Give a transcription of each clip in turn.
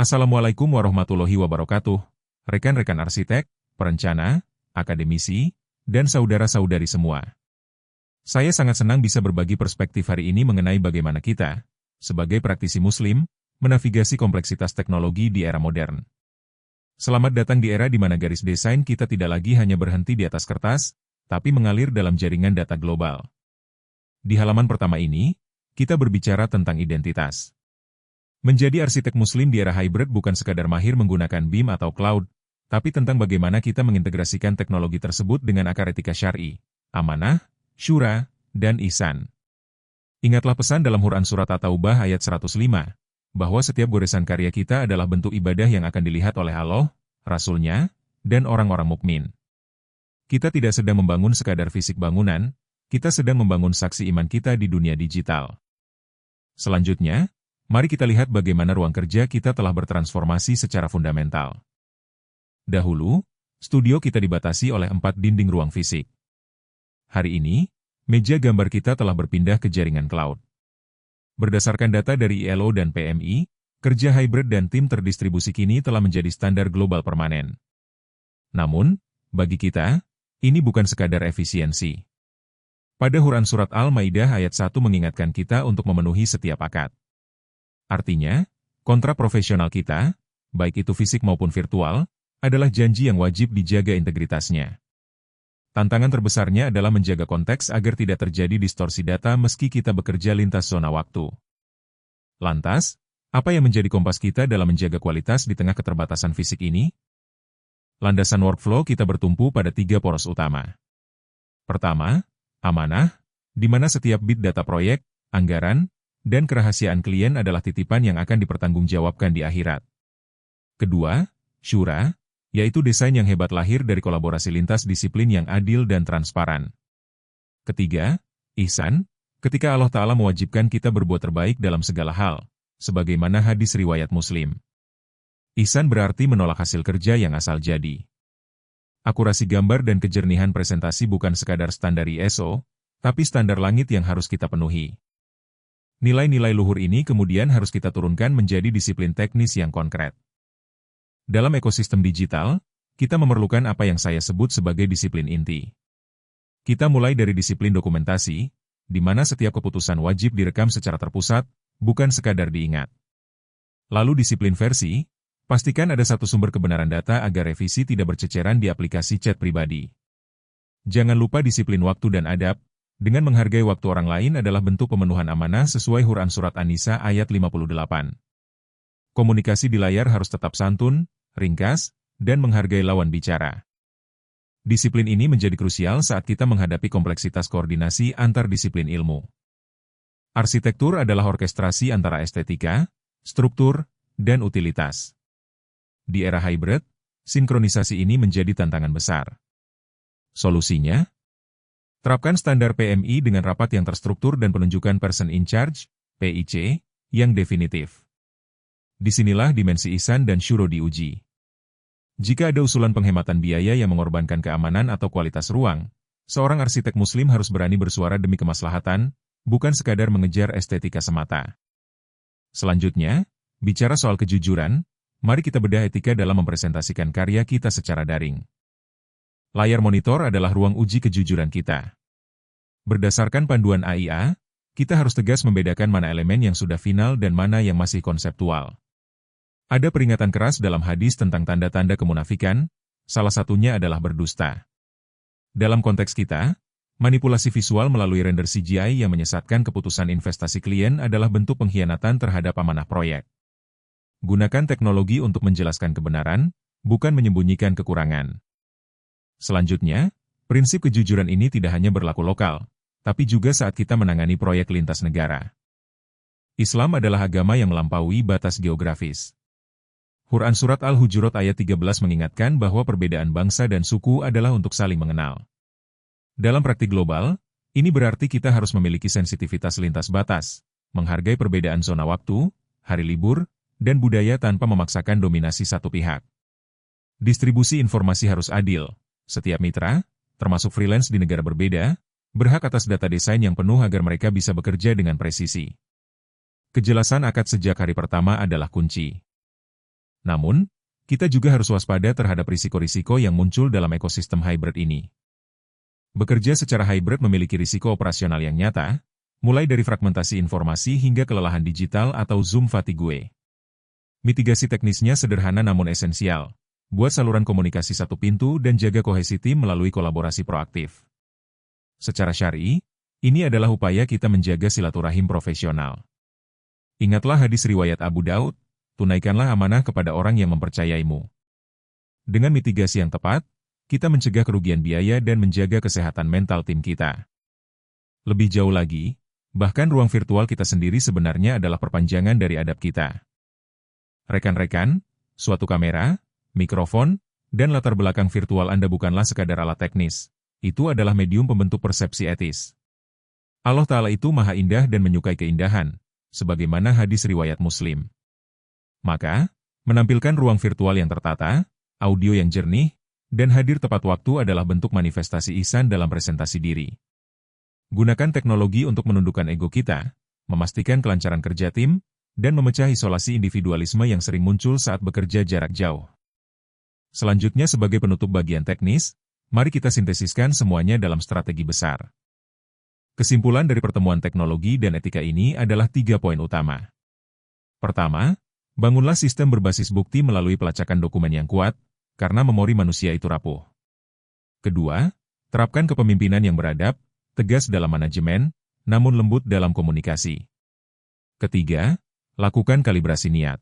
Assalamualaikum warahmatullahi wabarakatuh, rekan-rekan arsitek, perencana, akademisi, dan saudara-saudari semua. Saya sangat senang bisa berbagi perspektif hari ini mengenai bagaimana kita, sebagai praktisi Muslim, menavigasi kompleksitas teknologi di era modern. Selamat datang di era di mana garis desain kita tidak lagi hanya berhenti di atas kertas, tapi mengalir dalam jaringan data global. Di halaman pertama ini, kita berbicara tentang identitas. Menjadi arsitek Muslim di era hybrid bukan sekadar mahir menggunakan BIM atau cloud, tapi tentang bagaimana kita mengintegrasikan teknologi tersebut dengan akar etika syar'i, amanah, syura, dan ihsan. Ingatlah pesan dalam Quran Surat At-Taubah ayat 105, bahwa setiap goresan karya kita adalah bentuk ibadah yang akan dilihat oleh Allah, Rasul-Nya, dan orang-orang mukmin. Kita tidak sedang membangun sekadar fisik bangunan, kita sedang membangun saksi iman kita di dunia digital. Selanjutnya, mari kita lihat bagaimana ruang kerja kita telah bertransformasi secara fundamental. Dahulu, studio kita dibatasi oleh 4 dinding ruang fisik. Hari ini, meja gambar kita telah berpindah ke jaringan cloud. Berdasarkan data dari ILO dan PMI, kerja hybrid dan tim terdistribusi kini telah menjadi standar global permanen. Namun, bagi kita, ini bukan sekadar efisiensi. Pada Quran Surat Al-Maidah ayat 1 mengingatkan kita untuk memenuhi setiap akad. Artinya, kontrak profesional kita, baik itu fisik maupun virtual, adalah janji yang wajib dijaga integritasnya. Tantangan terbesarnya adalah menjaga konteks agar tidak terjadi distorsi data meski kita bekerja lintas zona waktu. Lantas, apa yang menjadi kompas kita dalam menjaga kualitas di tengah keterbatasan fisik ini? Landasan workflow kita bertumpu pada 3 poros utama. Pertama, amanah, di mana setiap bit data proyek, anggaran, dan kerahasiaan klien adalah titipan yang akan dipertanggungjawabkan di akhirat. Kedua, syura, yaitu desain yang hebat lahir dari kolaborasi lintas disiplin yang adil dan transparan. Ketiga, ihsan, ketika Allah Ta'ala mewajibkan kita berbuat terbaik dalam segala hal, sebagaimana hadis riwayat Muslim. Ihsan berarti menolak hasil kerja yang asal jadi. Akurasi gambar dan kejernihan presentasi bukan sekadar standar ISO, tapi standar langit yang harus kita penuhi. Nilai-nilai luhur ini kemudian harus kita turunkan menjadi disiplin teknis yang konkret. Dalam ekosistem digital, kita memerlukan apa yang saya sebut sebagai disiplin inti. Kita mulai dari disiplin dokumentasi, di mana setiap keputusan wajib direkam secara terpusat, bukan sekadar diingat. Lalu disiplin versi, pastikan ada satu sumber kebenaran data agar revisi tidak berceceran di aplikasi chat pribadi. Jangan lupa disiplin waktu dan adab, dengan menghargai waktu orang lain adalah bentuk pemenuhan amanah sesuai Quran Surat An-Nisa ayat 58. Komunikasi di layar harus tetap santun, ringkas, dan menghargai lawan bicara. Disiplin ini menjadi krusial saat kita menghadapi kompleksitas koordinasi antar disiplin ilmu. Arsitektur adalah orkestrasi antara estetika, struktur, dan utilitas. Di era hybrid, sinkronisasi ini menjadi tantangan besar. Solusinya? Terapkan standar PMI dengan rapat yang terstruktur dan penunjukan person in charge, PIC, yang definitif. Disinilah dimensi ihsan dan syuro diuji. Jika ada usulan penghematan biaya yang mengorbankan keamanan atau kualitas ruang, seorang arsitek Muslim harus berani bersuara demi kemaslahatan, bukan sekadar mengejar estetika semata. Selanjutnya, bicara soal kejujuran, mari kita bedah etika dalam mempresentasikan karya kita secara daring. Layar monitor adalah ruang uji kejujuran kita. Berdasarkan panduan AIA, kita harus tegas membedakan mana elemen yang sudah final dan mana yang masih konseptual. Ada peringatan keras dalam hadis tentang tanda-tanda kemunafikan, salah satunya adalah berdusta. Dalam konteks kita, manipulasi visual melalui render CGI yang menyesatkan keputusan investasi klien adalah bentuk pengkhianatan terhadap amanah proyek. Gunakan teknologi untuk menjelaskan kebenaran, bukan menyembunyikan kekurangan. Selanjutnya, prinsip kejujuran ini tidak hanya berlaku lokal, tapi juga saat kita menangani proyek lintas negara. Islam adalah agama yang melampaui batas geografis. Quran Surat Al-Hujurat ayat 13 mengingatkan bahwa perbedaan bangsa dan suku adalah untuk saling mengenal. Dalam praktik global, ini berarti kita harus memiliki sensitivitas lintas batas, menghargai perbedaan zona waktu, hari libur, dan budaya tanpa memaksakan dominasi satu pihak. Distribusi informasi harus adil. Setiap mitra, termasuk freelance di negara berbeda, berhak atas data desain yang penuh agar mereka bisa bekerja dengan presisi. Kejelasan akad sejak hari pertama adalah kunci. Namun, kita juga harus waspada terhadap risiko-risiko yang muncul dalam ekosistem hybrid ini. Bekerja secara hybrid memiliki risiko operasional yang nyata, mulai dari fragmentasi informasi hingga kelelahan digital atau Zoom fatigue. Mitigasi teknisnya sederhana namun esensial. Buat saluran komunikasi satu pintu dan jaga kohesi tim melalui kolaborasi proaktif. Secara syar'i, ini adalah upaya kita menjaga silaturahim profesional. Ingatlah hadis riwayat Abu Daud, tunaikanlah amanah kepada orang yang mempercayaimu. Dengan mitigasi yang tepat, kita mencegah kerugian biaya dan menjaga kesehatan mental tim kita. Lebih jauh lagi, bahkan ruang virtual kita sendiri sebenarnya adalah perpanjangan dari adab kita. Rekan-rekan, suatu kamera, mikrofon, dan latar belakang virtual Anda bukanlah sekadar alat teknis. Itu adalah medium pembentuk persepsi etis. Allah Ta'ala itu maha indah dan menyukai keindahan, sebagaimana hadis riwayat Muslim. Maka, menampilkan ruang virtual yang tertata, audio yang jernih, dan hadir tepat waktu adalah bentuk manifestasi ihsan dalam presentasi diri. Gunakan teknologi untuk menundukkan ego kita, memastikan kelancaran kerja tim, dan memecah isolasi individualisme yang sering muncul saat bekerja jarak jauh. Selanjutnya sebagai penutup bagian teknis, mari kita sintesiskan semuanya dalam strategi besar. Kesimpulan dari pertemuan teknologi dan etika ini adalah 3 poin utama. Pertama, bangunlah sistem berbasis bukti melalui pelacakan dokumen yang kuat, karena memori manusia itu rapuh. Kedua, terapkan kepemimpinan yang beradab, tegas dalam manajemen, namun lembut dalam komunikasi. Ketiga, lakukan kalibrasi niat.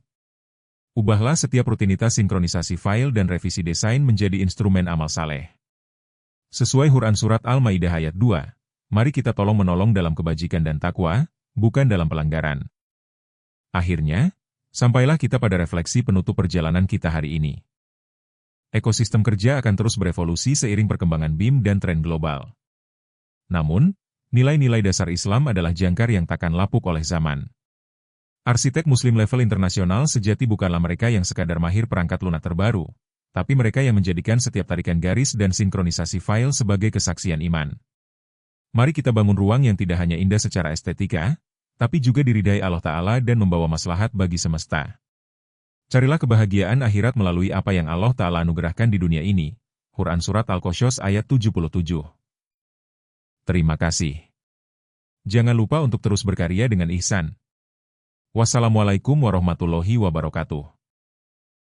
Ubahlah setiap rutinitas sinkronisasi file dan revisi desain menjadi instrumen amal saleh. Sesuai Quran Surat Al-Maidah ayat 2, mari kita tolong-menolong dalam kebajikan dan takwa, bukan dalam pelanggaran. Akhirnya, sampailah kita pada refleksi penutup perjalanan kita hari ini. Ekosistem kerja akan terus berevolusi seiring perkembangan BIM dan tren global. Namun, nilai-nilai dasar Islam adalah jangkar yang takkan lapuk oleh zaman. Arsitek Muslim level internasional sejati bukanlah mereka yang sekadar mahir perangkat lunak terbaru, tapi mereka yang menjadikan setiap tarikan garis dan sinkronisasi file sebagai kesaksian iman. Mari kita bangun ruang yang tidak hanya indah secara estetika, tapi juga diridai Allah Ta'ala dan membawa maslahat bagi semesta. Carilah kebahagiaan akhirat melalui apa yang Allah Ta'ala anugerahkan di dunia ini. Quran Surat Al-Qasas ayat 77. Terima kasih. Jangan lupa untuk terus berkarya dengan ihsan. Wassalamualaikum warahmatullahi wabarakatuh.